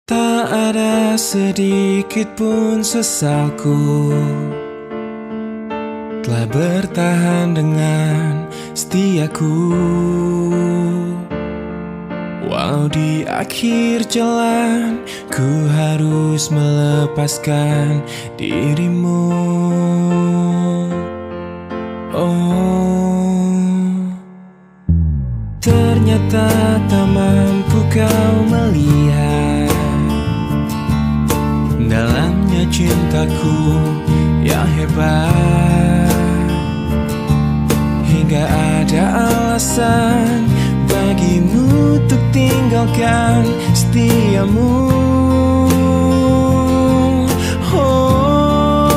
Tak ada sedikit pun sesalku, telah bertahan dengan setiaku. Walau di akhir jalan ku harus melepaskan dirimu. Oh, ternyata tak mampu kau melihat dalamnya cintaku yang hebat, hingga ada alasan bagimu untuk tinggalkan setiamu. Oh,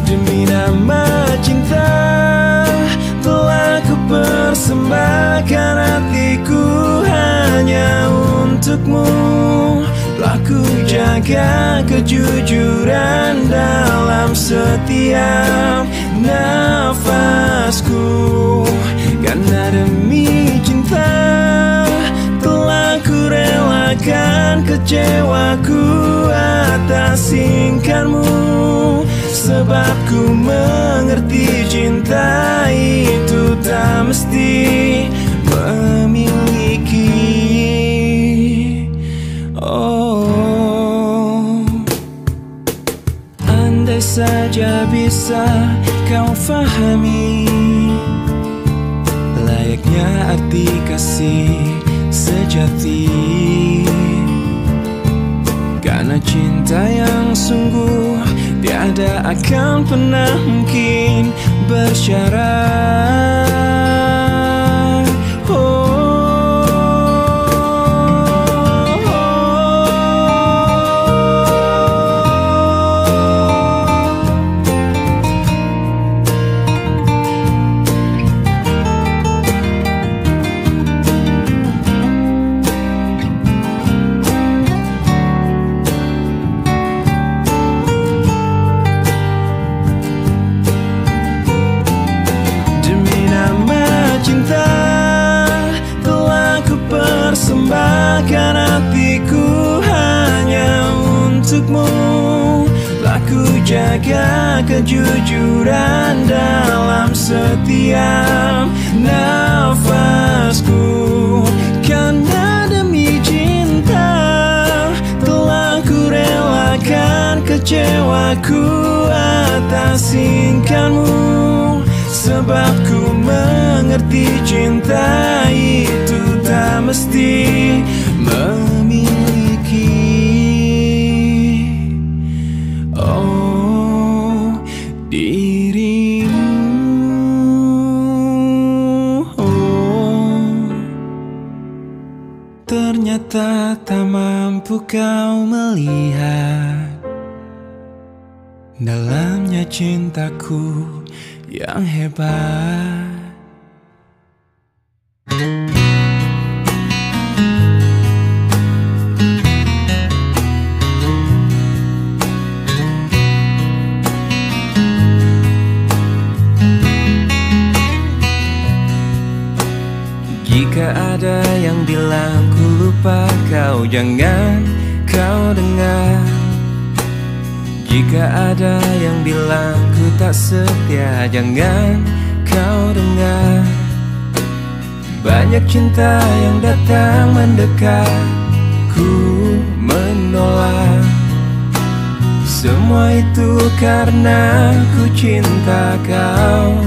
demi nama cinta telah ku persembahkan hatiku hanya untukmu. Telah ku jaga kejujuran dalam setiap nafasku, karena demi cinta telah ku relakan kecewaku atas ingkarmu. Sebab ku mengerti cinta itu tak mesti memiliki. Oh, andai saja bisa kau fahami layaknya arti kasih sejati, karena cinta yang sungguh tiada akan pernah mungkin bersyarat. Persembahkan hatiku hanya untukmu. Telah ku jaga kejujuran dalam setiap nafasku, karena demi cinta telah ku relakan kecewaku atas ingkarmu. Sebab ku mengerti cinta itu tak mesti memiliki. Oh, dirimu. Oh, ternyata tak mampu kau melihat dalamnya cintaku yang hebat. Jika ada yang bilang ku lupa kau, jangan kau dengar. Jika ada yang bilang ku tak setia, jangan kau dengar. Banyak cinta yang datang mendekat, ku menolak. Semua itu karena ku cinta kau.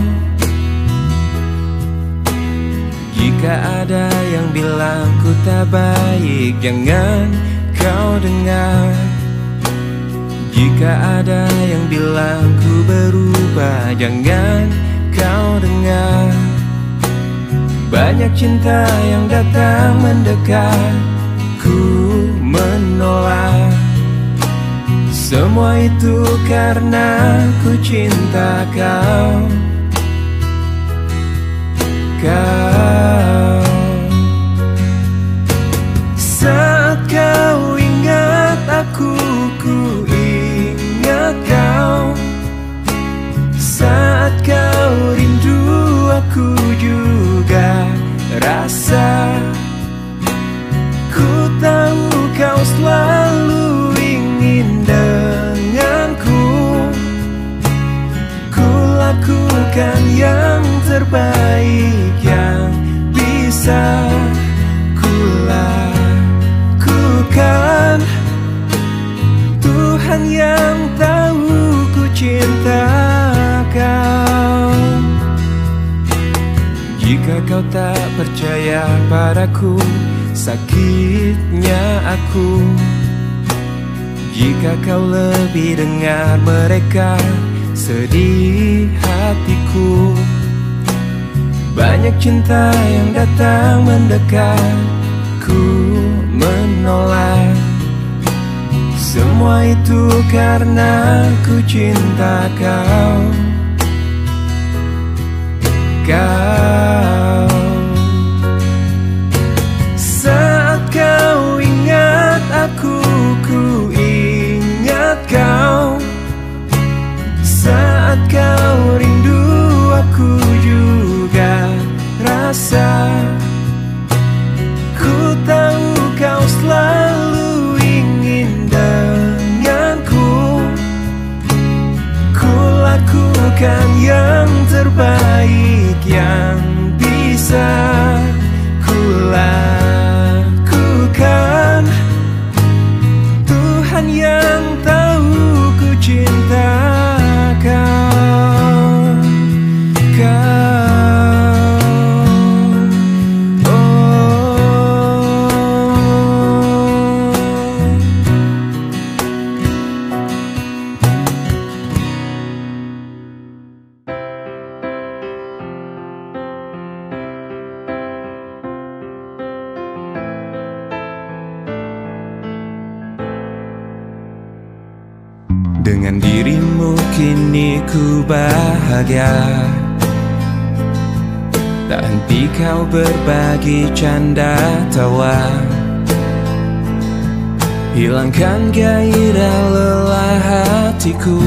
Jika ada yang bilang ku tak baik, jangan kau dengar. Jika ada yang bilang ku berubah, jangan kau dengar. Banyak cinta yang datang mendekat, ku menolak. Semua itu karena ku cinta kau. Kau, saat kau ingat aku, ku ingat kau. Saat kau rindu, aku juga rasa. terbaik yang bisa kulakukan. Tuhan yang tahu ku cinta kau. Jika kau tak percaya padaku, sakitnya aku. Jika kau lebih dengar mereka, sedih hatiku. Banyak cinta yang datang mendekat, ku menolak. Semua itu karena ku cinta kau. Kau, saat kau ingat aku, ku ingat kau. Saat kau rindu, aku juga rasa. Ku tahu kau selalu ingin denganku. Ku lakukan yang terbaik yang bisa kulakukan. Tuhan yang tahu ku cinta kau. Dengan dirimu kini ku bahagia. Tak henti kau berbagi canda tawa, hilangkan gairah lelah hatiku.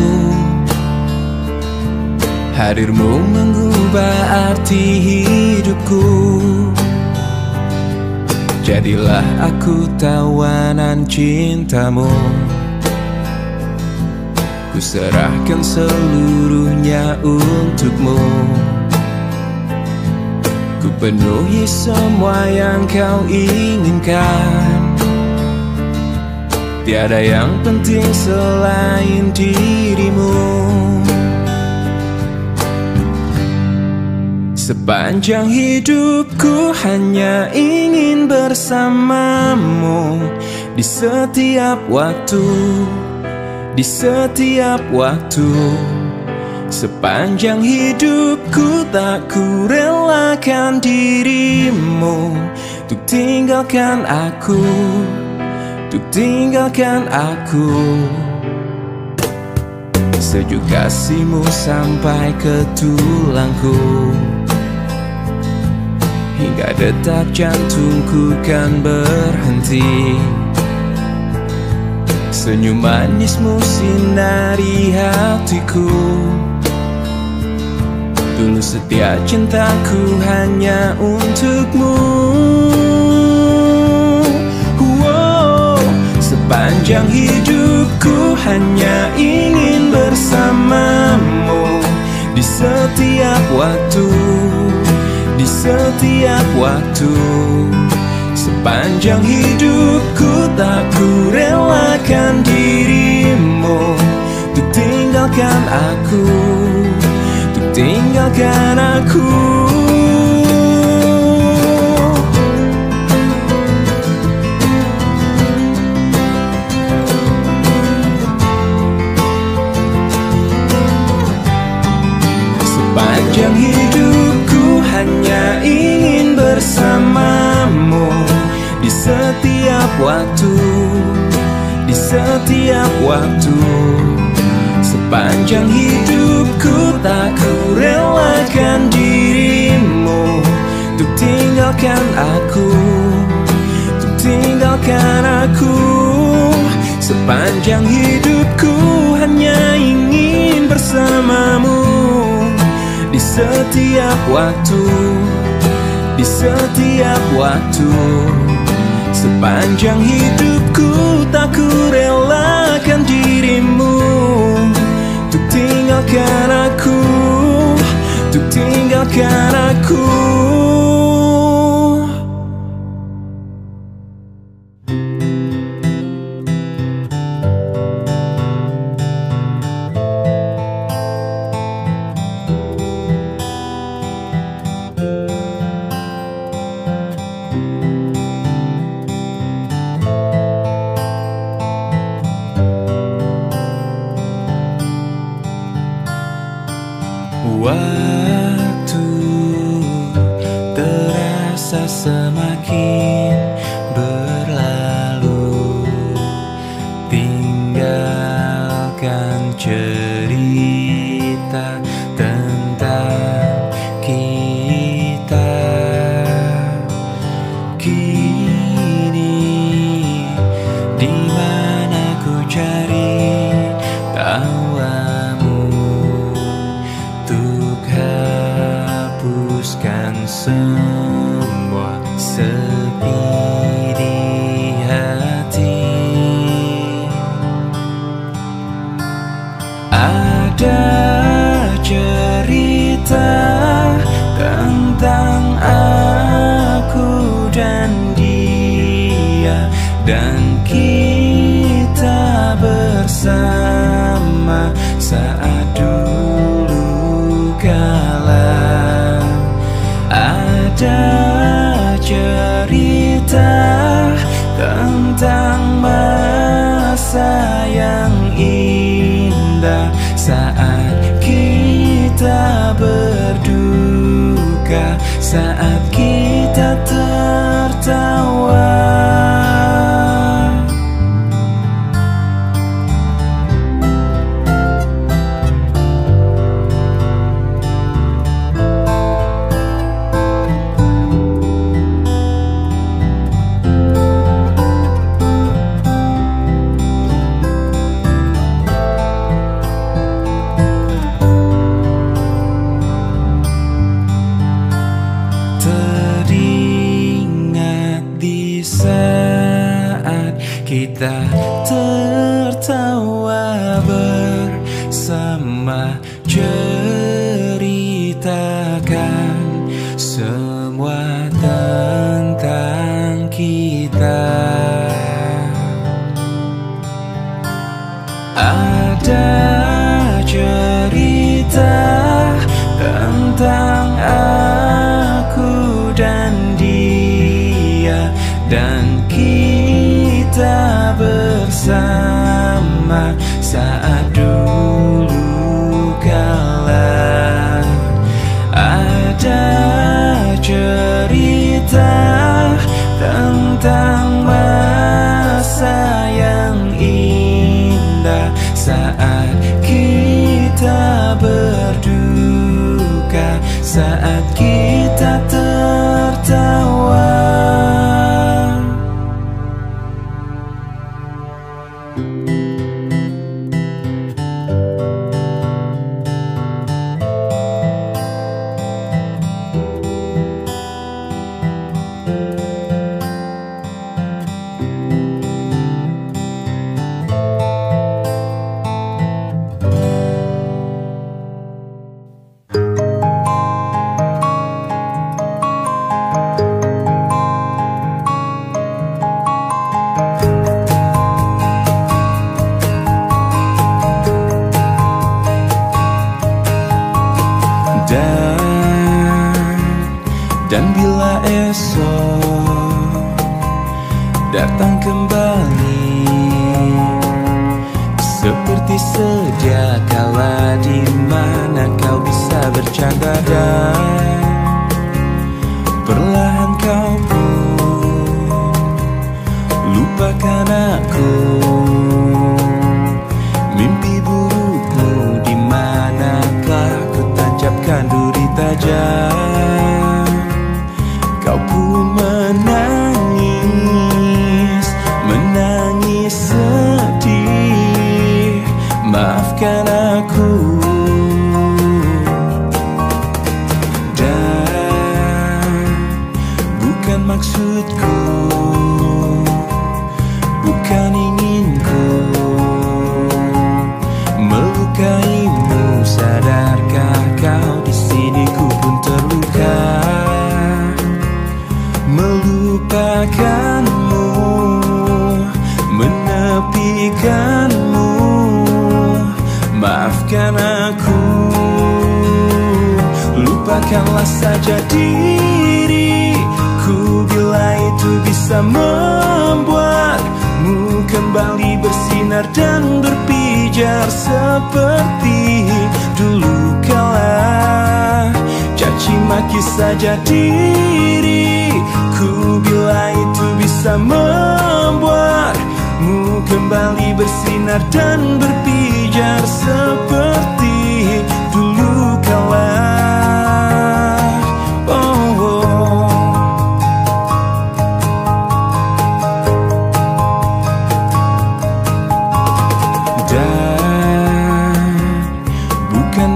Hadirmu mengubah arti hidupku. Jadilah aku tawanan cintamu. Ku serahkan seluruhnya untukmu. Ku penuhi semua yang kau inginkan. Tiada yang penting selain dirimu. Sepanjang hidupku hanya ingin bersamamu. Di setiap waktu, di setiap waktu. Sepanjang hidupku tak ku relakan dirimu. Untuk tinggalkan aku, untuk tinggalkan aku. Sejuk kasihmu sampai ke tulangku. Hingga detak jantungku kan berhenti. Senyum manismu sinari hatiku. Dulu setia cintaku hanya untukmu. Sepanjang hidupku hanya ingin bersamamu. Di setiap waktu, di setiap waktu. Sepanjang hidupku tak ku relakan dirimu. Untuk tinggalkan aku, untuk tinggalkan aku. Sepanjang hidupku hanya ingin bersamamu. Di setiap waktu, di setiap waktu. Sepanjang hidupku tak ku relakan dirimu. Untuk tinggalkan aku, untuk tinggalkan aku. Sepanjang hidupku hanya ingin bersamamu. Di setiap waktu, di setiap waktu. Sepanjang hidupku tak ku relakan dirimu. Untuk tinggalkan aku, untuk tinggalkan bukan aku. Waktu terasa semakin berlalu, tinggalkan cerita tentang kita. Kini di mana ku cari tawamu untuk hapuskan semua sepi di hati. Ada cerita tentang aku dan dia, dan kita bersama saat dulu kala. Ada cerita tentang masa yang indah saat kita berduka, saat kita tertawa. Kita tertawa bersama, ceritakan semua tentang kita. Ada cerita tentang aku dan dia, dan kita bersama saat dulu kala. Ada cerita tentang masa yang indah saat kita berduka, saat kita tertawa. Dan bila esok datang kembali seperti sedia kala, di mana kau bisa bercanda dan perlahan kau pun lupakan aku. Mimpi burukmu di manakah ku tancapkan duri tajam. Kau pun menangis, menangis sedih. Maafkan aku. Dan bukan maksudku, bukan inginku melukaimu. Sadarkah kau di sini ku pun terluka. bisa membuatmu kembali bersinar dan berpijar seperti dulu kala. Caci maki saja diriku bila itu bisa membuatmu kembali bersinar dan berpijar seperti dulu kala.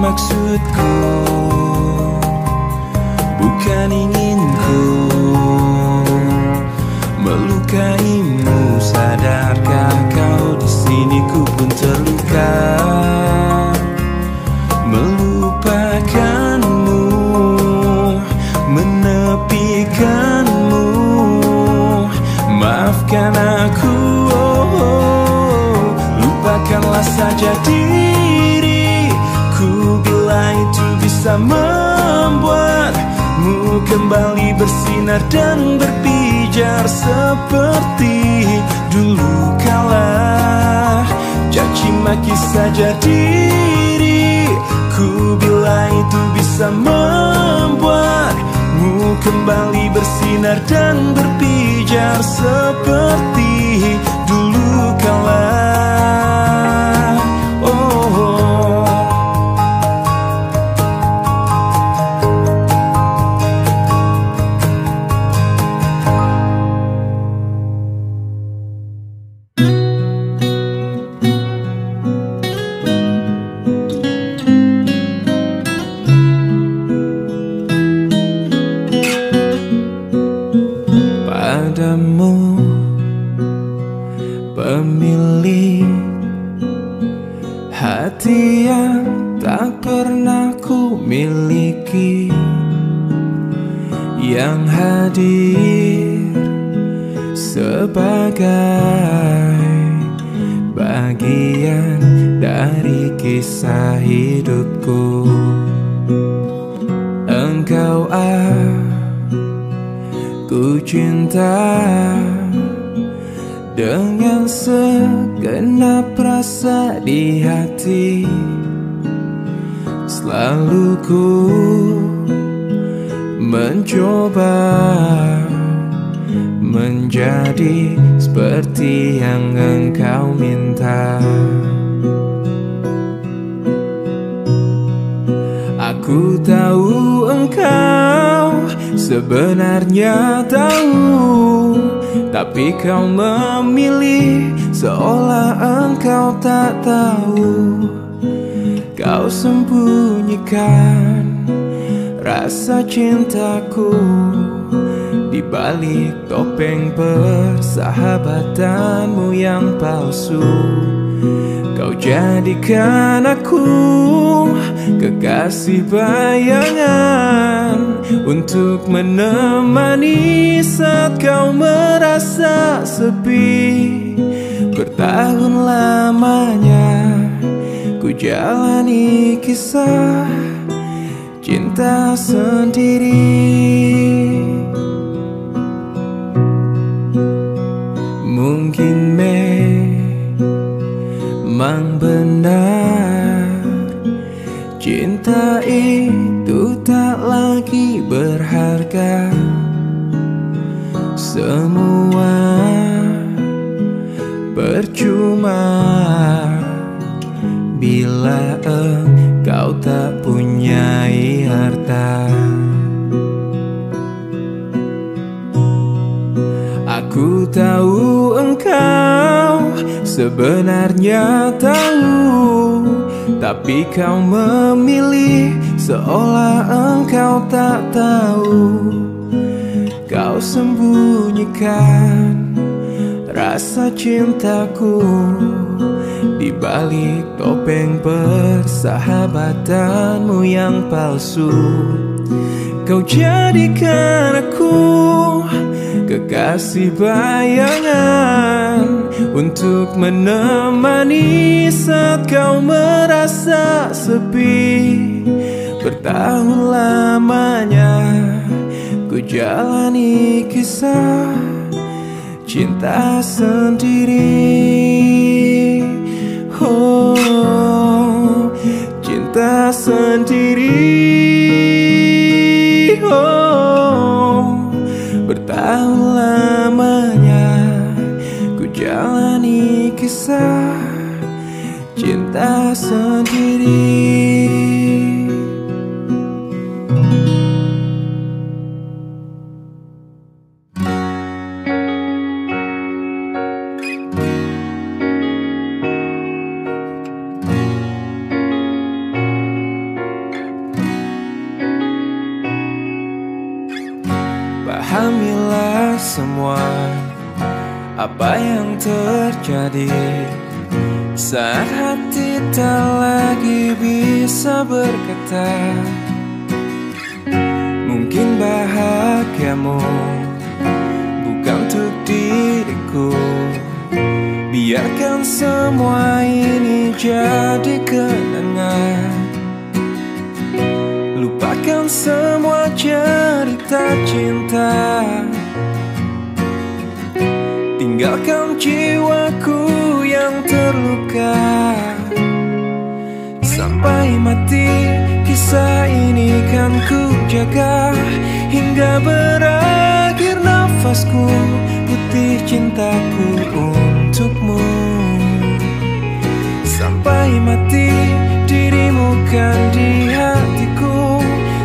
Maksudku bukan inginku melukaimu. Sadarkah kau di sini ku pun terluka, melupakanmu, menepikanmu. Maafkan aku, lupakanlah saja diriku bila itu bisa membuatmu kembali bersinar dan berpijar seperti dulu kala. Caci maki saja diriku bila itu bisa membuatmu kembali bersinar dan berpijar seperti dulu kala. Pemilik hati yang tak pernah ku miliki, yang hadir sebagai bagian dari kisah hidupku. Engkau aku cinta dengan segenap rasa di hati. Selalu ku mencoba menjadi seperti yang engkau minta. Aku tahu engkau sebenarnya tahu, tapi kau memilih seolah engkau tak tahu. Kau sembunyikan rasa cintaku di balik topeng persahabatanmu yang palsu. Kau jadikan aku kekasih bayangan untuk menemani saat kau merasa sepi. Bertahun lamanya ku jalani kisah cinta sendiri. Mungkin memang benar cinta itu tak lagi berharga. Semua percuma bila engkau tak punyai harta. Aku tahu engkau sebenarnya tahu, tapi kau memilih seolah engkau tak tahu. Kau sembunyikan rasa cintaku di balik topeng persahabatanmu yang palsu. Kau jadikan aku kekasih bayangan untuk menemani saat kau merasa sepi. Bertahun lamanya ku jalani kisah cinta sendiri. Oh, cinta sendiri. Oh, bertahun lamanya ku jalani kisah cinta sendiri. Pahamilah semua apa yang terjadi saat hati tak lagi bisa berkata. Mungkin bahagiamu bukan untuk diriku. Biarkan semua ini jadi kenangan. Lupakan semua cerita cinta. Tinggalkan jiwaku yang terluka. Sampai mati kisah ini kan ku jaga. Hingga berakhir nafasku, putih cintaku untukmu. Sampai mati dirimu kan di hatiku.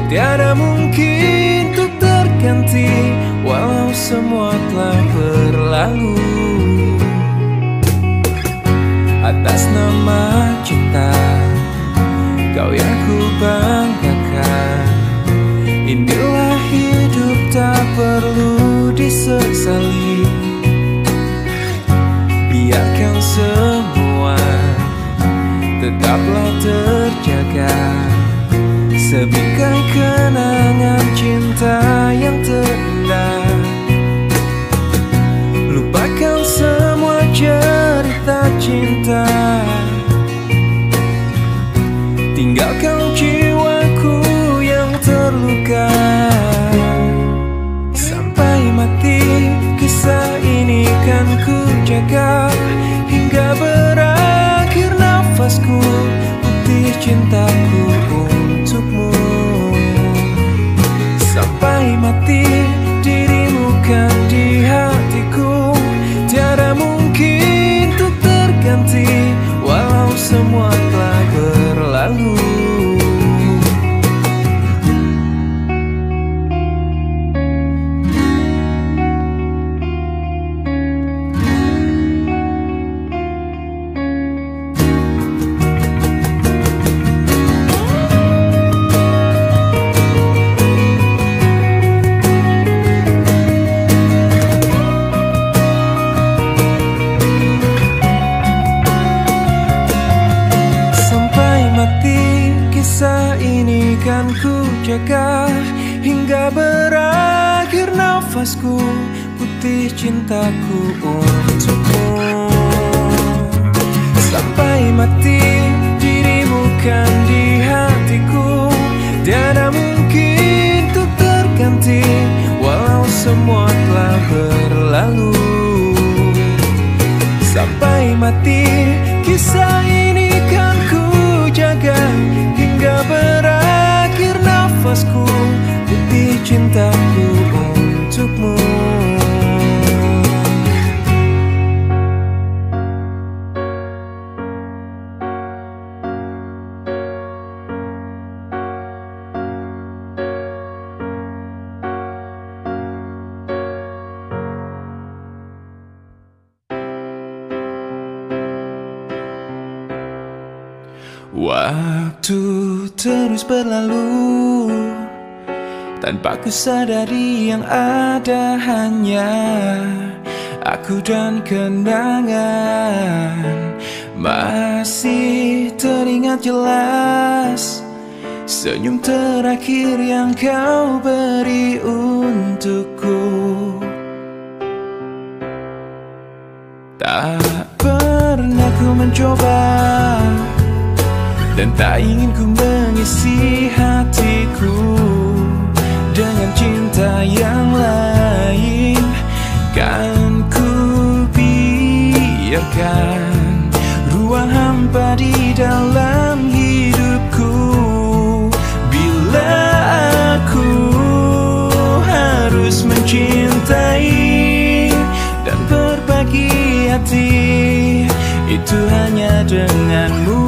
Tiada mungkin untuk terganti, walau semua telah berlalu. Atas nama cinta, kau yang ku banggakan. Inilah hidup tak perlu disesali. Biarkan semua tetaplah terjaga. Sebingkai kenangan cinta yang terindah. Lupakan semua cerita cinta. Tinggalkan jiwaku yang terluka. Sampai mati kisah ini kan ku jaga. Hingga berakhir nafasku, putih cintaku untukmu. Sampai mati dirimu kan di hatiku. Tiada mungkin untuk terganti, walau semua telah berlalu. Kan ku jaga hingga berakhir nafasku, putih cintaku untukmu. Sampai mati dirimu kan di hatiku. Tiada mungkin untuk terganti, walau semua telah berlalu. Sampai mati kisah ini kan ku jaga hingga berakhir nafasku, putih cintaku untukmu. Waktu terus berlalu tanpa ku sadari yang ada hanya aku dan kenangan. Masih teringat jelas senyum terakhir yang kau beri untukku. Tak pernah ku mencoba dan tak ingin ku mengisi hatiku dengan cinta yang lain. Kan ku biarkan ruang hampa di dalam hidupku. Bila aku harus mencintai dan berbagi hati, itu hanya denganmu.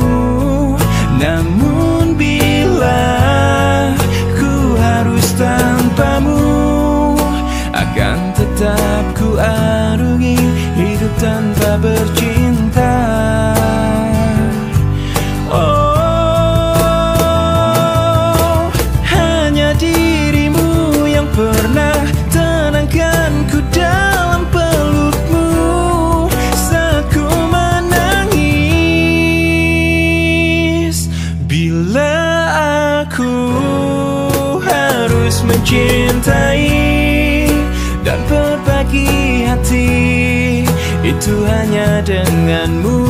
Namun bila ku harus tanpamu, akan tetap ku arungi hidup tanpa bercinta. Oh, hanya dirimu yang pernah tenangkanku dalam pelukmu saat ku menangis. Bila aku harus mencintai dan berbagi hati, itu hanya denganmu.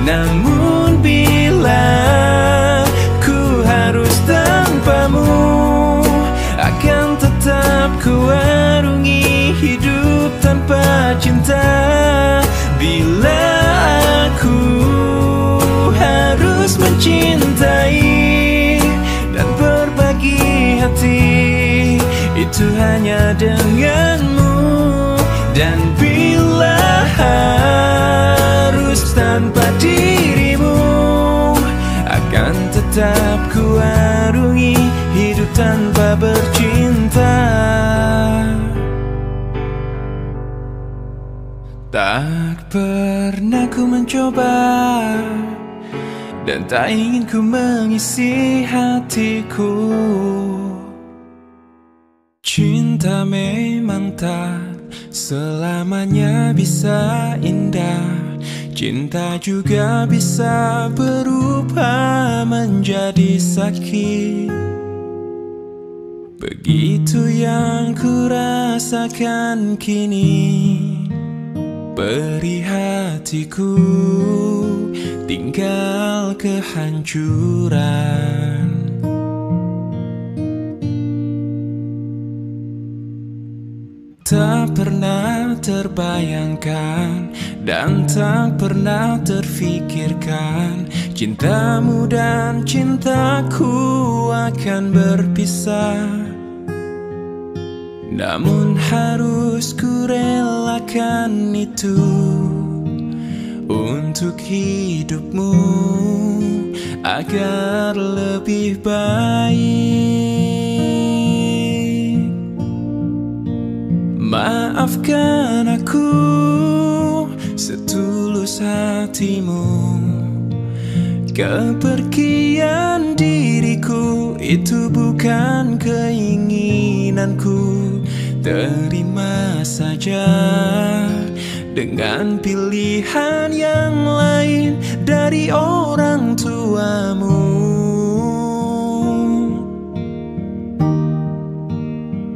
Namun bila ku harus tanpamu, akan tetap ku arungi hidup tanpa cinta. Bila aku harus mencintai dan berbagi hati, itu hanya denganmu. Dan bila harus tanpa dirimu, akan tetap ku arungi hidup tanpa bercinta. Tak pernah ku mencoba dan tak ingin ku mengisi hatiku. Cinta memang tak selamanya bisa indah. Cinta juga bisa berubah menjadi sakit. Begitu yang ku rasakan kini. Beri hatiku tinggal kehancuran. Tak pernah terbayangkan dan tak pernah terfikirkan cintamu dan cintaku akan berpisah. Namun harus ku relakan itu untuk hidupmu agar lebih baik. Maafkan aku setulus hatimu. Kepergian diriku itu bukan keinginanku. Terima saja dengan pilihan yang lain dari orang tuamu.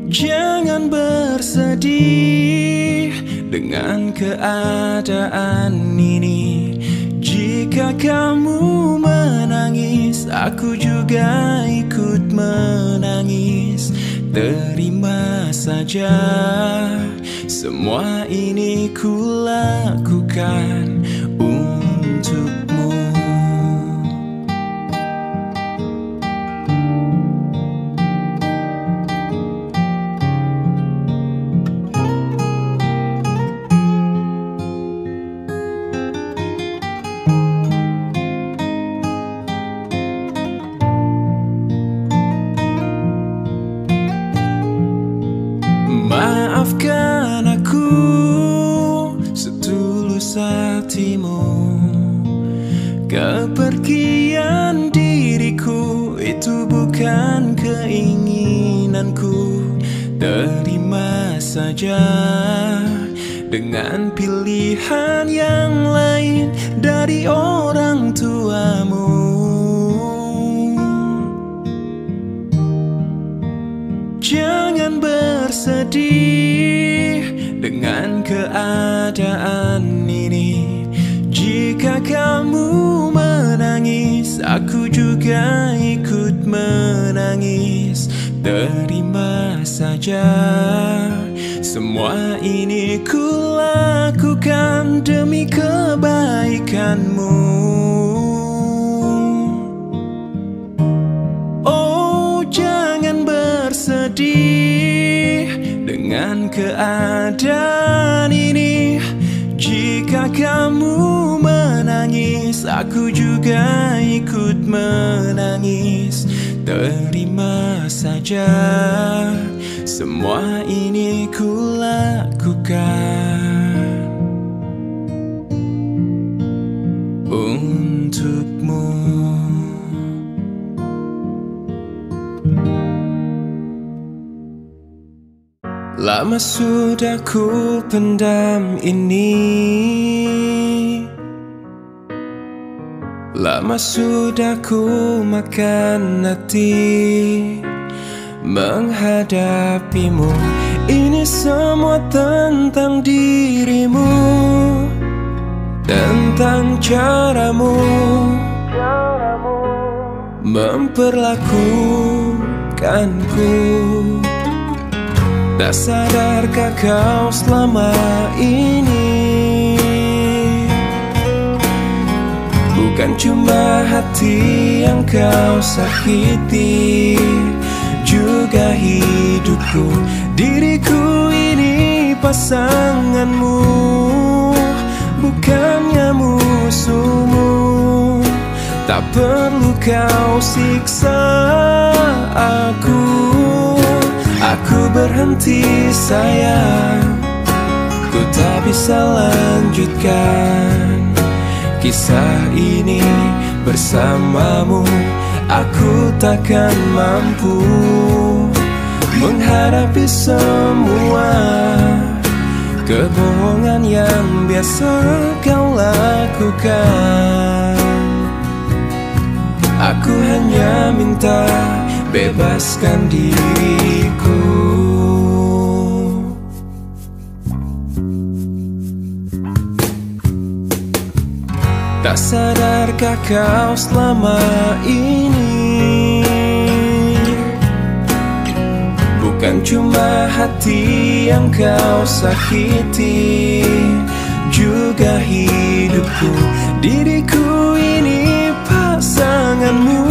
Jangan bersedih dengan keadaan ini. Jika kamu menangis, aku juga ikut menangis. Terima saja, semua ini ku lakukan untukmu. Maafkan aku setulus hatimu. Kepergian diriku itu bukan keinginanku. Terima saja dengan pilihan yang lain dari orang tuamu. Jangan bersedih dengan keadaan ini. Jika kamu menangis, aku juga ikut menangis. Terima saja, semua ini ku lakukan lakukan demi kebaikanmu. Oh, jangan bersedih dengan keadaan ini. Jika kamu menangis, aku juga ikut menangis. Terima saja, semua ini ku lakukan untukmu. Lama sudah ku pendam ini, lama sudah ku makan hati menghadapimu. Ini semua tentang dirimu, tentang caramu memperlakukanku. Tak sadarkah kau selama ini bukan cuma hati yang kau sakiti, juga hidupku. Diriku ini pasanganmu, bukannya musuhmu. Tak perlu kau siksa aku. Aku berhenti sayang, ku tak bisa lanjutkan kisah ini bersamamu. Aku takkan mampu menghadapi semua kebohongan yang biasa kau lakukan. Aku hanya minta bebaskan diriku. Tak sadarkah kau selama ini bukan cuma hati yang kau sakiti, juga hidupku. Diriku ini pasanganmu,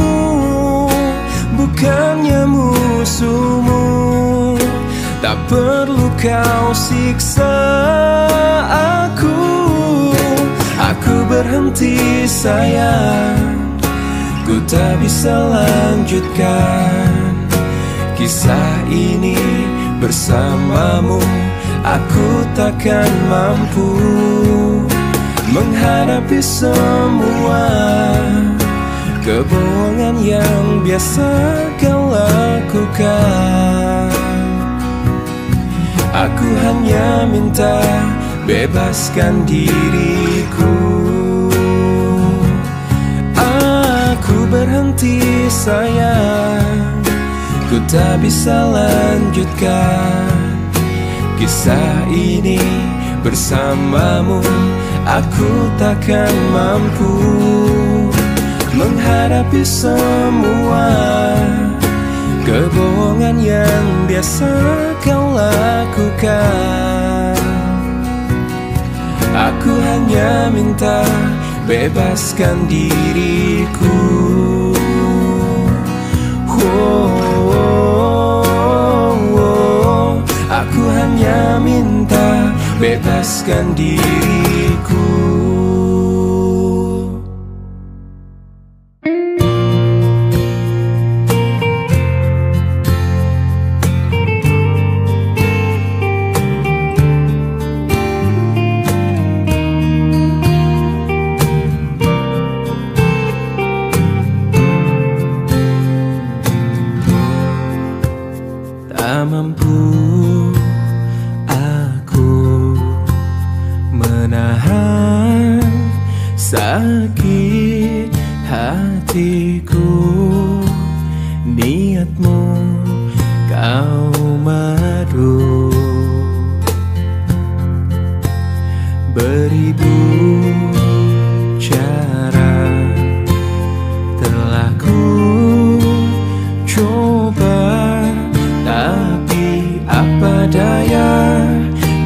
bukannya musuhmu. Tak perlu kau siksa aku. Aku berhenti sayang, ku tak bisa lanjutkan kisah ini bersamamu. Aku takkan mampu menghadapi semua kebohongan yang biasa kau lakukan. Aku hanya minta bebaskan diriku. Aku berhenti sayang, ku tak bisa lanjutkan kisah ini bersamamu. Aku takkan mampu menghadapi semua kebohongan yang biasa kau lakukan. Aku hanya minta bebaskan diriku. Aku hanya minta bebaskan diriku. Tak mampu aku menahan sakit hatiku. Niatmu kau madu, beribu cara telah ku coba, tapi apa daya,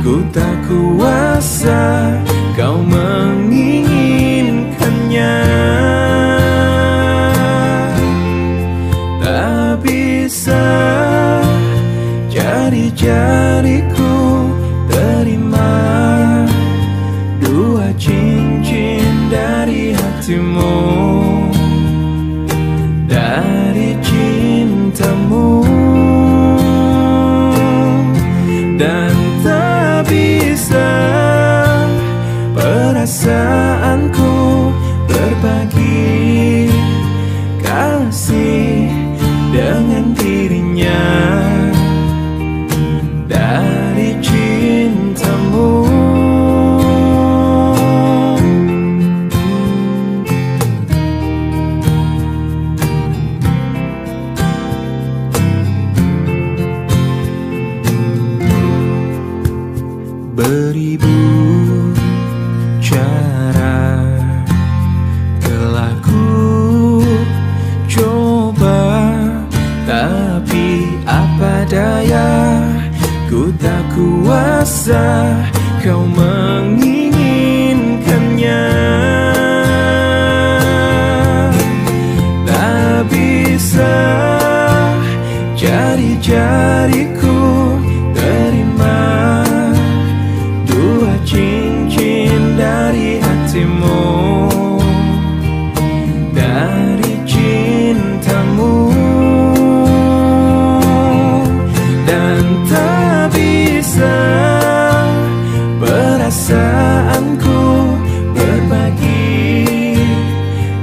ku tak kuat kuasa kau menginginkannya. Tak bisa jari-jariku terima dua cincin dari hatimu, dari cintamu. Dan tak bisa perasaanku berbagi kasih dengan dirinya, dari cintamu. Beribu cara telah ku coba, tapi apa daya, ku tak kuasa kau menginginkannya. Tak bisa jari-jariku terima dua cincin dari hatimu, dari cintamu. Dan tak bisa perasaanku berbagi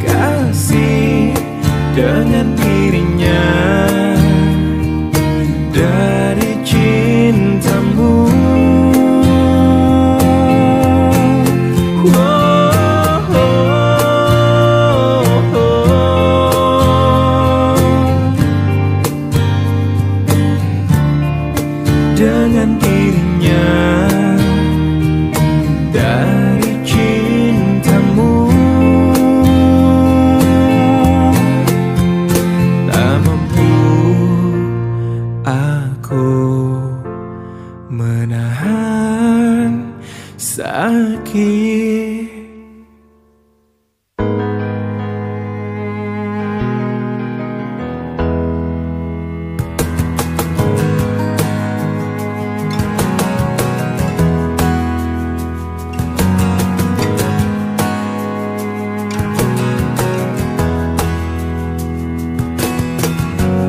kasih dengan dirinya, dari cintamu. Dengan dirinya, dari cintamu. Tak mampu aku menahan sakit.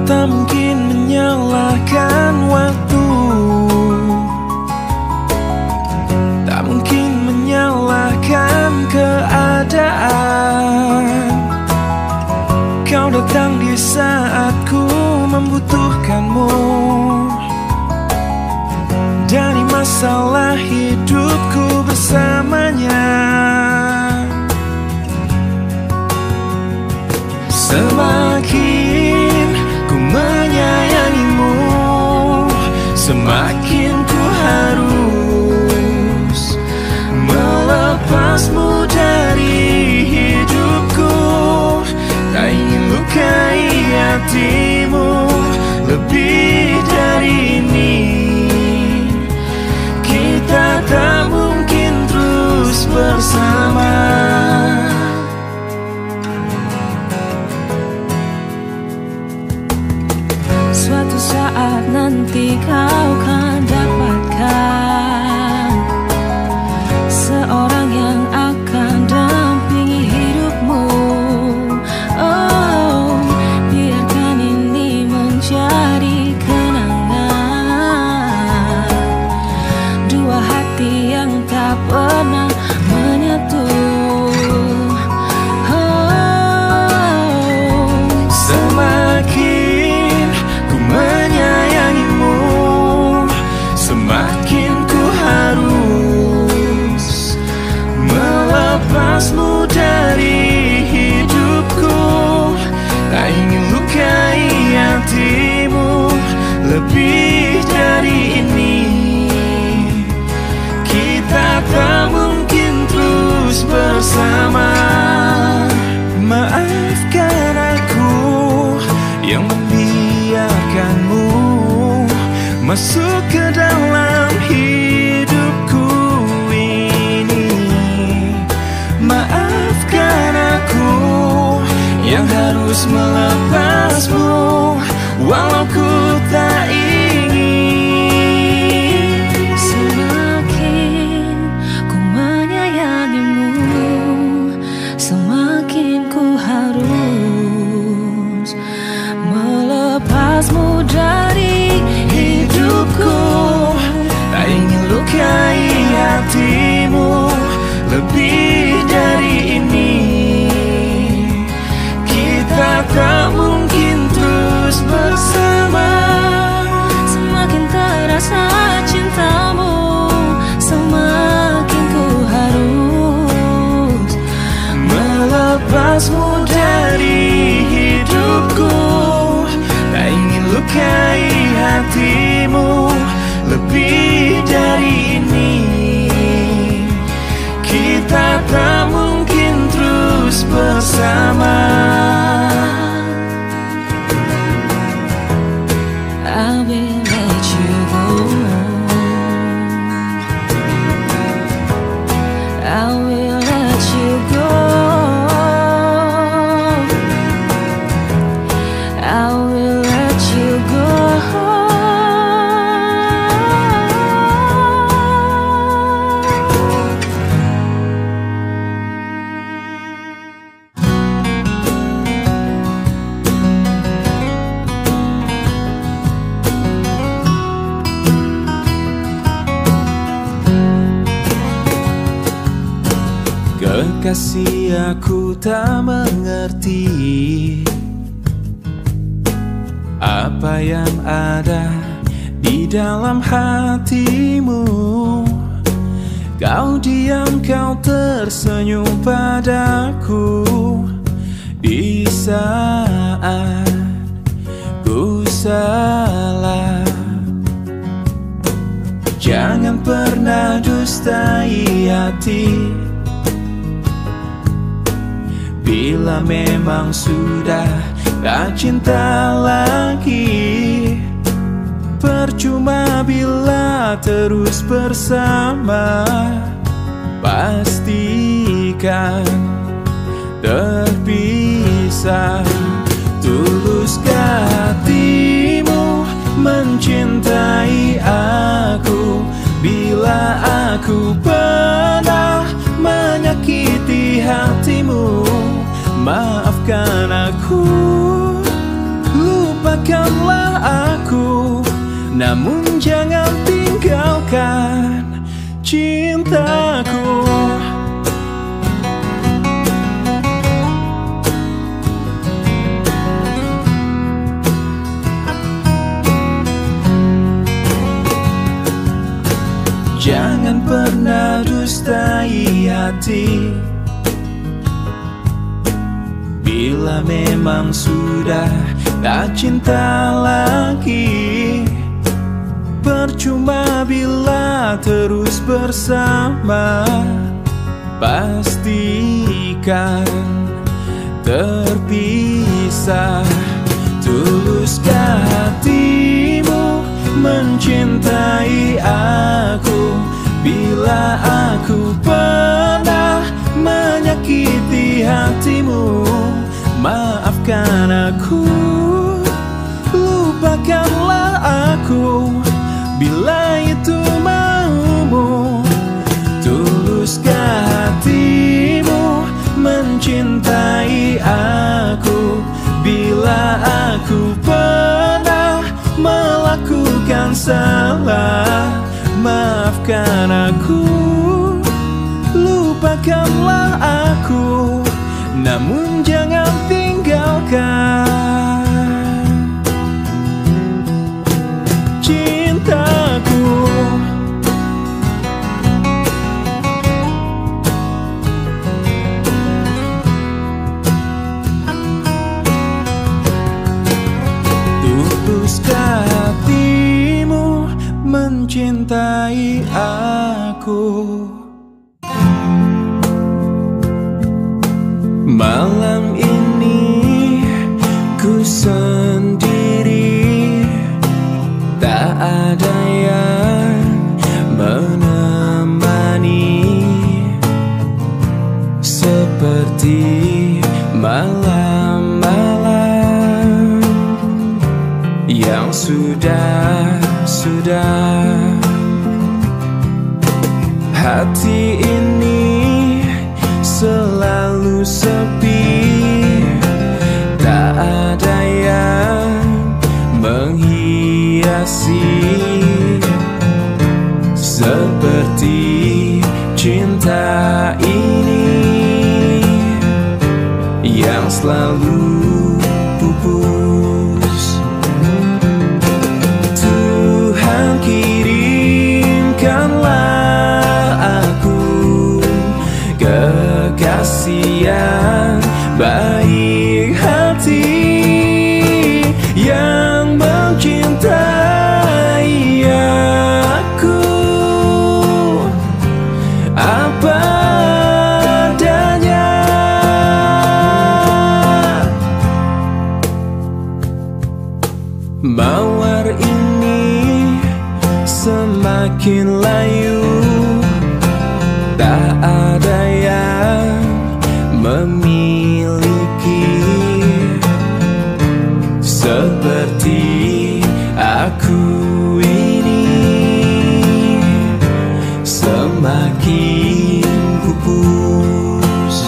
Tak mungkin menyalahkan waktu, tak mungkin menyalahkan keadaan. Kau datang di saat ku membutuhkanmu, dari masalah hidupku bersamanya. Semakin ku menyayangimu, semakin ku harus melepasmu dari hidupku. Tak ingin lukai hatimu lebih dari ini. Kita tak mungkin terus bersama. Suatu saat nanti kau kan dapatkan seorang yang akan dampingi hidupmu. Oh, biarkan ini menjadi kenangan dua hati yang tak pernah menyatu. Semakin ku menyayangimu, semakin ku harus melepasmu dari hidupku. Tak ingin lukai hatimu lebih dari ini. Kita tak mungkin terus bersama. Maafkan aku yang membiarkanmu masuk ke dalam hidupku ini. harus melepasmu, walau ku tak ingin. Semakin ku menyayangimu, semakin ku harus melepasmu dari hidupku. Tak ingin lukai hatimu lebih dari ini. Kita tak mungkin terus bersama. Semakin terasa cintamu, semakin ku harus melepasmu dari hidupku. Tak ingin lukai hatimu lebih dari ini. Kita tak mungkin terus bersama. I will let you go. I will let you go. I will let you go. Kekasih, aku tak mengerti apa yang ada di dalam hatimu. Kau diam, kau tersenyum padaku di saat ku salah. Jangan pernah dustai hati. Bila memang sudah tak cinta lagi, percuma bila terus bersama. Pastikan terpisah. Tuluskah hatimu mencintai aku? Bila aku pernah menyakiti hatimu, maafkan aku, lupakanlah aku, namun jangan tinggalkan cintaku. Jangan pernah dustai hati. Bila memang sudah tak cinta lagi, percuma bila terus bersama. Pastikan terpisah. Tuluskah hatimu mencintai aku? Bila aku pernah menyakiti hatimu, maafkan aku, lupakanlah aku, bila itu maumu. Tuluskah hatimu mencintai aku? Bila aku pernah melakukan salah, maafkan aku, lupakanlah aku, namun jangan tinggalkan cintaku. Tuluskah hatimu mencintai aku? Malam ini ku sendiri, tak ada yang menemani. Seperti malam-malam ini yang selalu pupus. Tuhan kirimkanlah aku kekasih yang baik hati, yang mencintai aku apa adanya. Mawar ini semakin layu, tak ada yang memiliki seperti aku ini. Semakin pupus.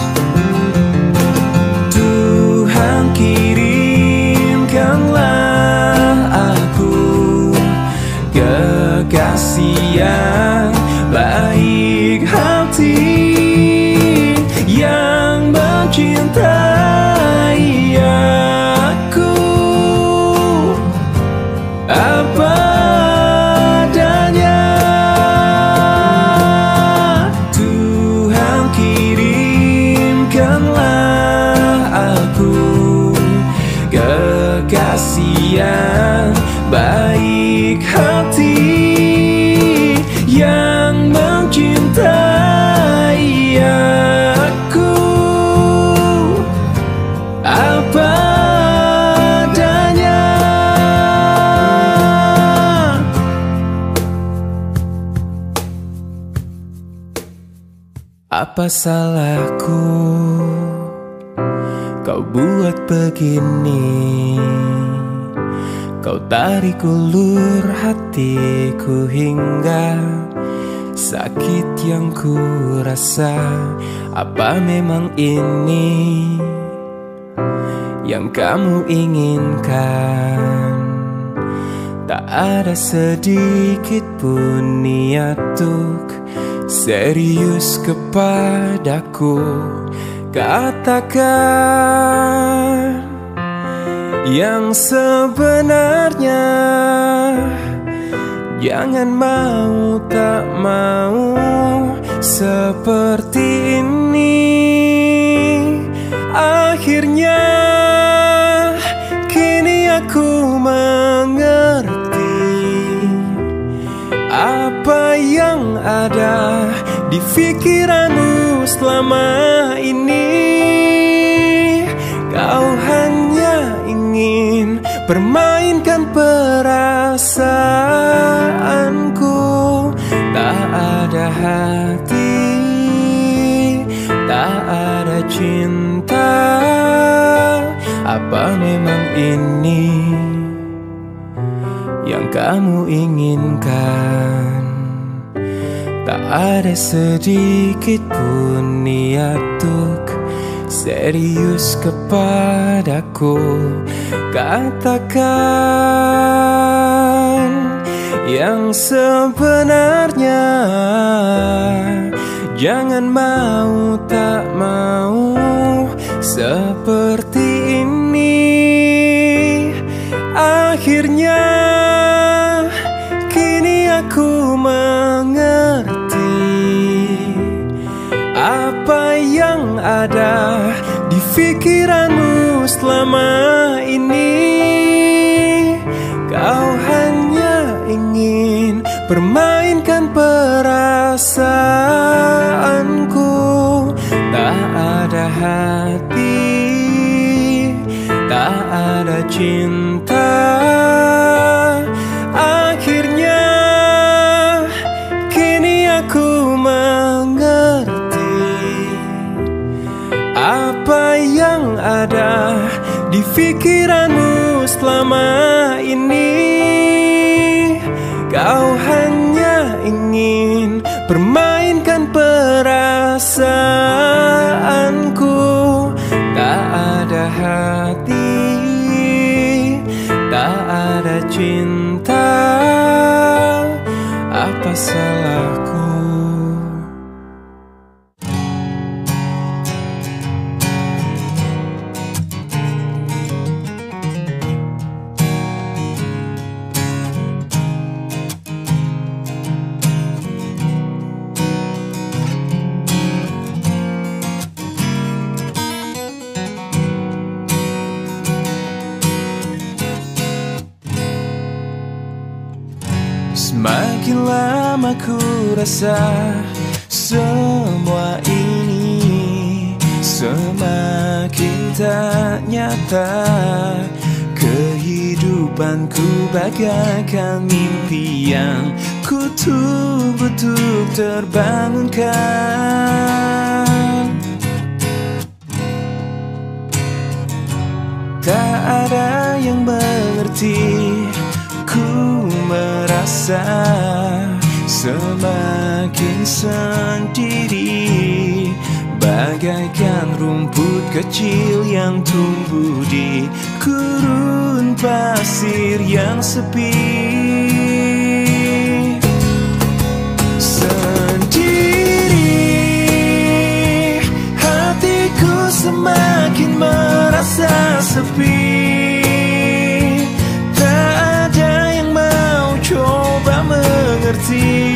Tuhan kirimkanlah aku kekasih yang baik hati, yang mencintai aku apa adanya. Tuhan kirimkanlah aku kekasih yang baik hati, yang mencintai aku apa adanya. Apa salahku kau buat begini? Kau tarik ulur hatiku hingga sakit yang ku rasa. Apa memang ini yang kamu inginkan? Tak ada sedikit pun niat untuk serius kepadaku. Katakan yang sebenarnya, jangan mau tak mau seperti ini. Akhirnya kini aku mengerti apa yang ada di pikiranmu selama ini. Kau hanya ingin permainkan perasaanku. Tak ada hati, tak ada cinta. Apa memang ini yang kamu inginkan? Tak ada sedikit pun niat untuk serius kepadaku. Katakan yang sebenarnya, jangan mau tak mau seperti ini. Akhirnya kini aku mengerti apa yang ada di pikiranmu selama ini. Kau hanya ingin permainkan perasaanku. Tak ada hati, tak ada cinta. Akhirnya kini aku mengerti apa yang ada di pikiranmu selama ini. Kau hanya ingin permainkan perasaanku. Tak ada hati, tak ada cinta. Apa salahku? lama ku rasa semua ini semakin tak nyata. Kehidupanku bagaikan mimpi yang kutuk-butuk terbangunkan. Tak ada yang mengerti, ku merasa semakin sendiri, bagaikan rumput kecil yang tumbuh di gurun pasir yang sepi. Sendiri, hatiku semakin merasa sepi. Tak ada yang mau coba mengerti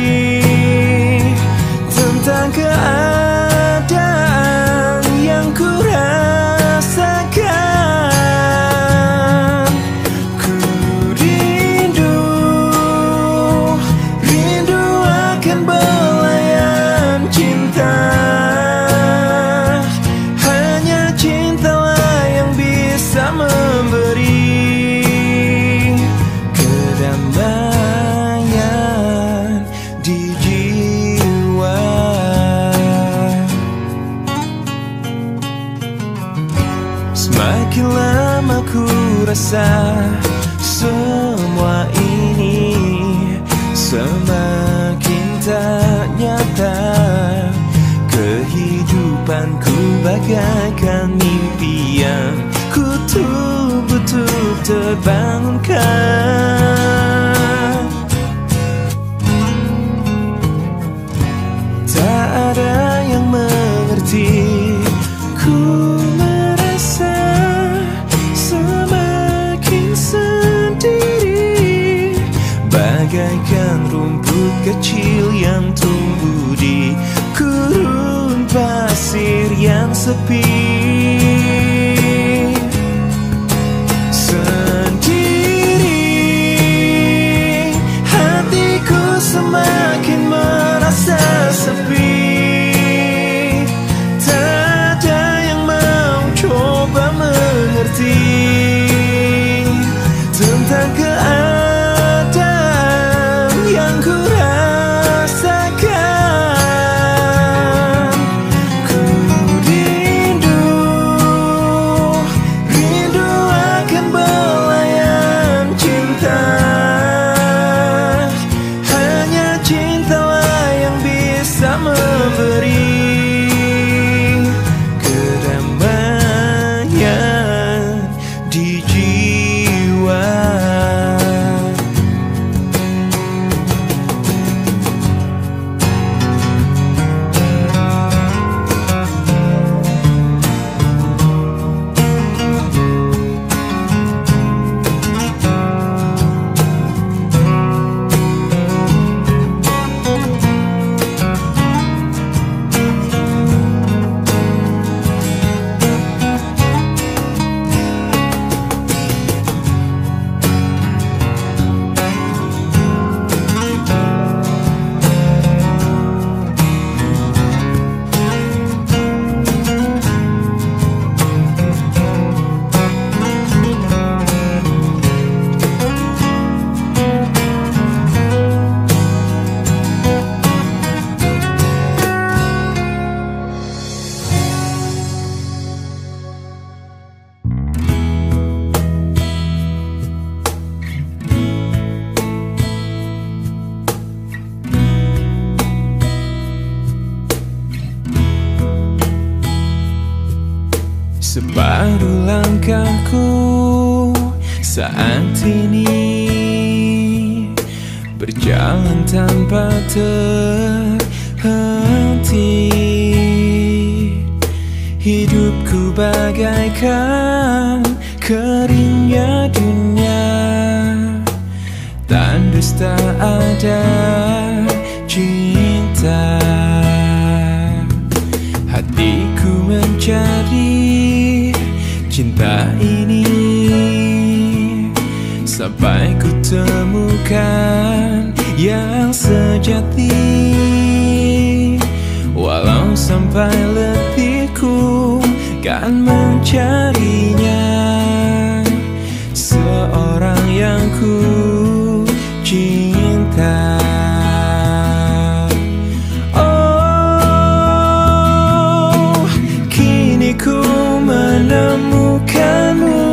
tentang keadaan yang ku rasakan. Ku rindu akan belayan cinta. Hanya cintalah yang bisa memberi kedamaian di jiwa. Semakin lama ku rasa semua ini semakin tak nyata. Kehidupanku bagaikan mimpi yang kutuk-butuk terbangunkan. Tak ada yang mengerti, ku merasa semakin sendiri, bagaikan rumput kecil yang tumbuh di gurun pasir yang sepi. Sendiri, hatiku semakin merasa sepi. Tak ada yang mau coba mengerti tentang keadaan yang ku rasakan. Ku rindu akan belayan cinta. Hanya cintalah yang bisa memberi kedamaian di jiwa. Separuh langkahku saat ini berjalan tanpa terhenti. Hidupku bagaikan keringnya dunia, tandus tak ada cinta. Hatiku mencari cinta ini sampai ku temukan yang sejati. Walau sampai letihku kan mencarinya, seorang yang ku cinta. Oh, kini ku menemukanmu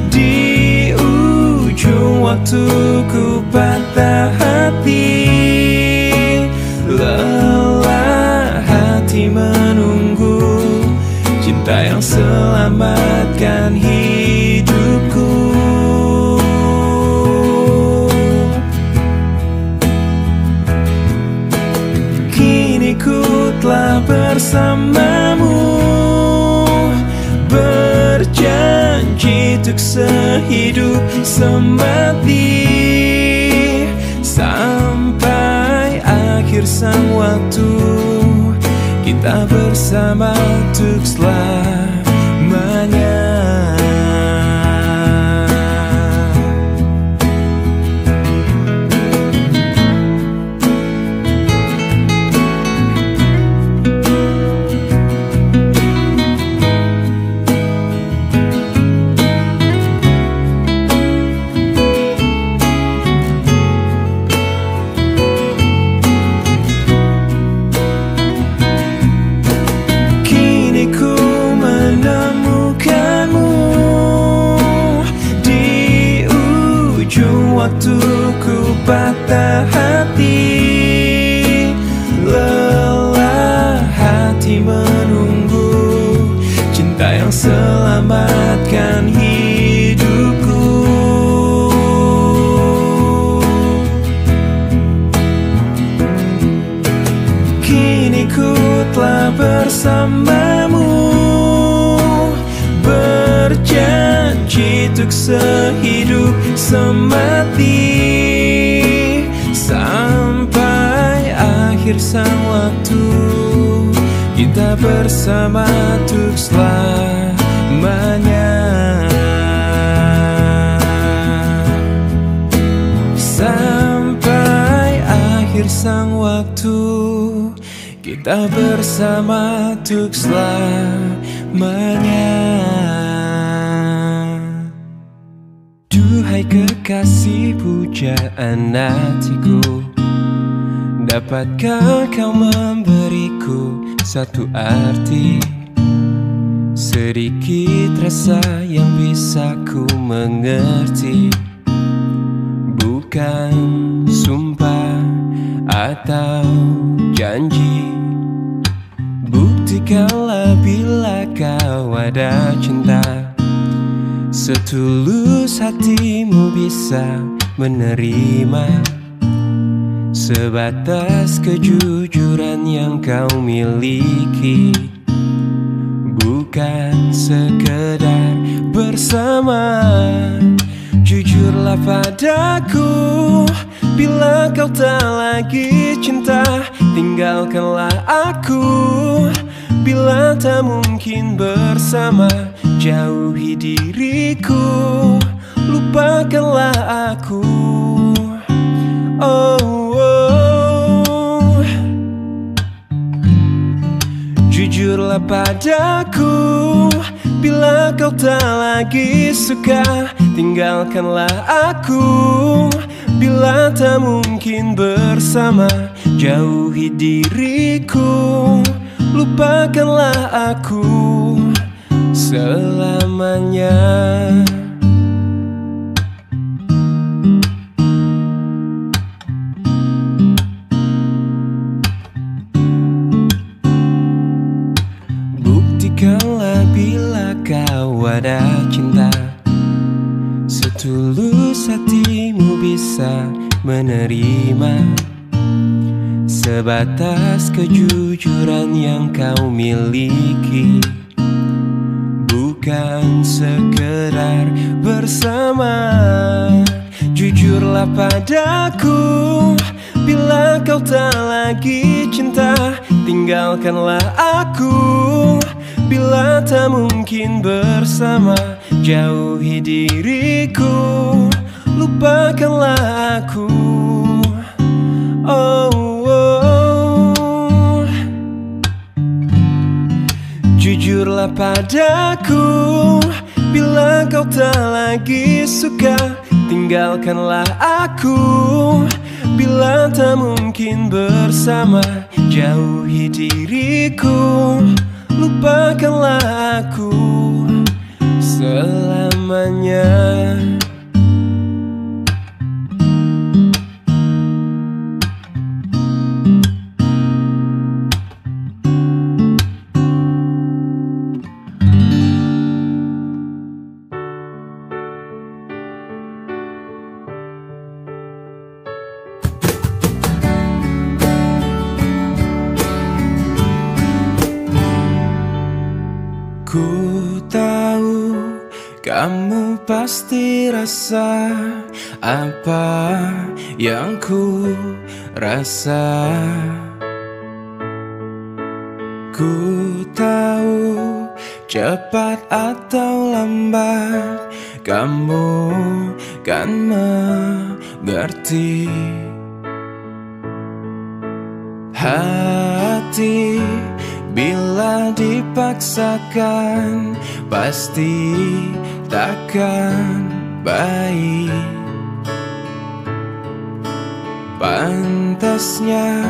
di ujung waktu ku patah hati. Lelah hati menunggu cinta yang selamatkan hidupku. Kini ku telah bersamamu, berjanji untuk sehidup semati, sampai akhir sang waktu kita bersama untuk selamanya. Waktu ku patah hati, lelah hati menunggu cinta yang selamatkan hidupku. Kini ku telah bersamamu, berjanji untuk sehidup semati, sampai akhir sang waktu kita bersama untuk selamanya. Sampai akhir sang waktu kita bersama untuk selamanya. Duhai kekasih pujaan hatiku, dapatkah kau memberiku satu arti, sedikit rasa yang bisa ku mengerti? Bukan sumpah atau janji, buktikanlah bila kau ada cinta, setulus hatimu bisa menerima, sebatas kejujuran yang kau miliki, bukan sekedar bersama. Jujurlah padaku, bila kau tak lagi cinta, tinggalkanlah aku. Bila tak mungkin bersama, jauhi diriku, lupakanlah aku. Oh, oh. Jujurlah padaku, bila kau tak lagi suka, tinggalkanlah aku. Bila tak mungkin bersama, jauhi diriku, lupakanlah aku selamanya. Buktikanlah bila kau ada cinta, setulus hatimu bisa menerima, sebatas kejujuran yang kau miliki, bukan sekedar bersama. Jujurlah padaku, bila kau tak lagi cinta, tinggalkanlah aku. Bila tak mungkin bersama, jauhi diriku, lupakanlah aku. Oh, oh. Jujurlah padaku, bila kau tak lagi suka, tinggalkanlah aku. Bila tak mungkin bersama, jauhi diriku. Lupakanlah aku selamanya. Ku tahu kamu pasti rasa apa yang ku rasa. Ku tahu cepat atau lambat kamu kan mengerti. Hati bila dipaksakan pasti takkan baik. Pantasnya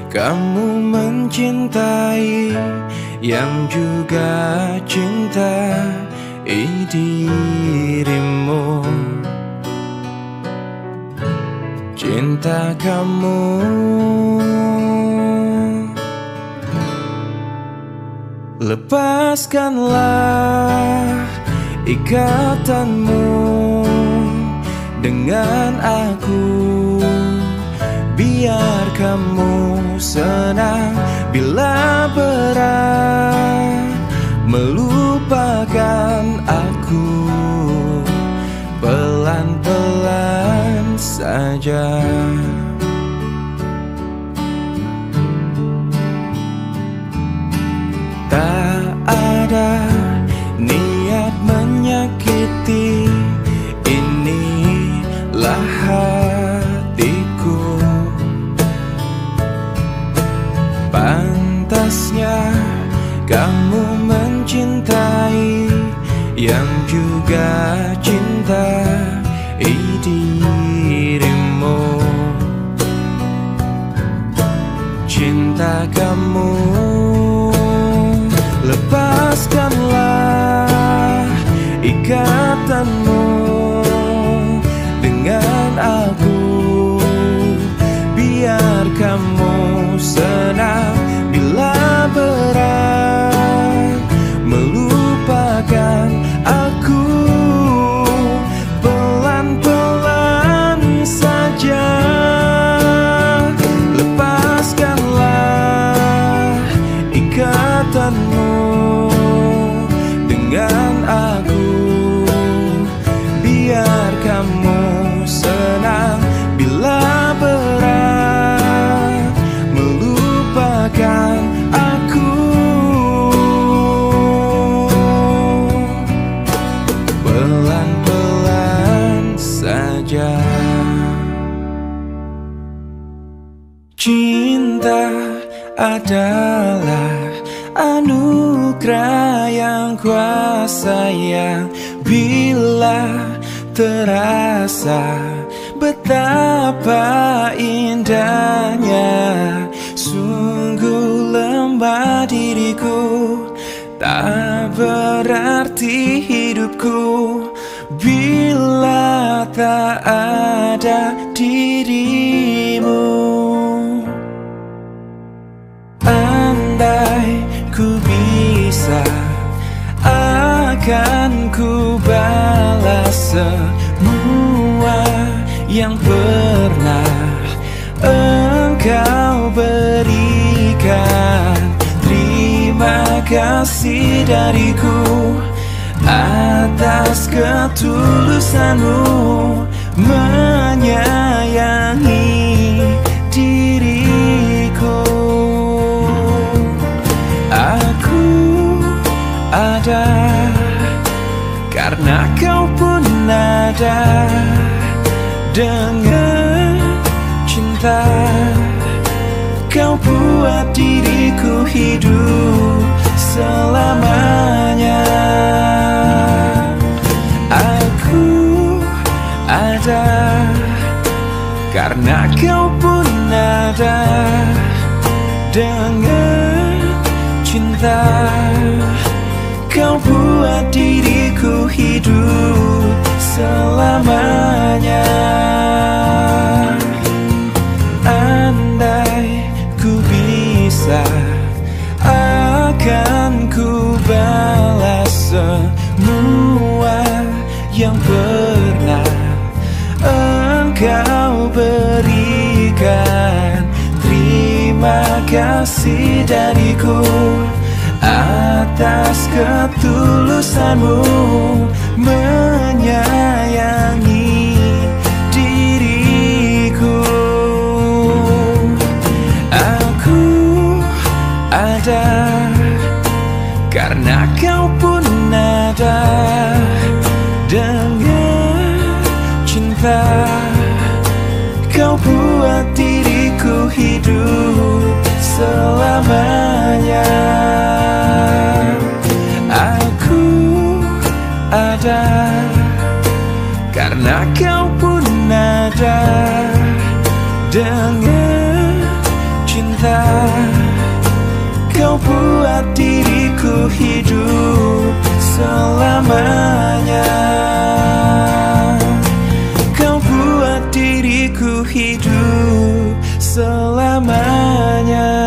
kamu mencintai yang juga cintai dirimu. Cinta kamu lepaskanlah ikatanmu dengan aku. Biar kamu senang bila berat melupakan aku. Pelan-pelan saja. Tak ada niat menyakiti, inilah hatiku. Pantasnya kamu mencintai yang juga cintai dirimu. Cinta kamu lepaskanlah ikatanmu dengan aku. Biar kamu senang bila berat melupakan aku. Pelan-pelan saja. Lepaskanlah ikatanmu dengan aku. Biar kamu senang bila berat melupakan aku. Pelan-pelan saja. Cinta adalah anugerah yang kuasa yang bila terasa betapa indahnya. Sungguh lemah diriku, tak berarti hidupku bila tak ada dirimu. Andai ku bisa, akan ku balas semua yang pernah engkau berikan. Terima kasih dariku atas ketulusanmu menyayangi diriku. Aku ada karena kau pun ada. Dengan cinta kau buat diriku hidup selamanya. Aku ada karena kau pun ada. Dengan cinta kau buat diriku hidup selamanya. Andai ku bisa, akan ku balas semua yang pernah engkau berikan. Terima kasih dariku atas ketulusanmu menyayangi diriku. Aku ada karena kau pun ada. Dengan cinta kau buat diriku hidup selamanya. Aku ada karena kau pun ada. Dengan cinta kau buat diriku hidup selamanya. Kau buat diriku hidup selamanya.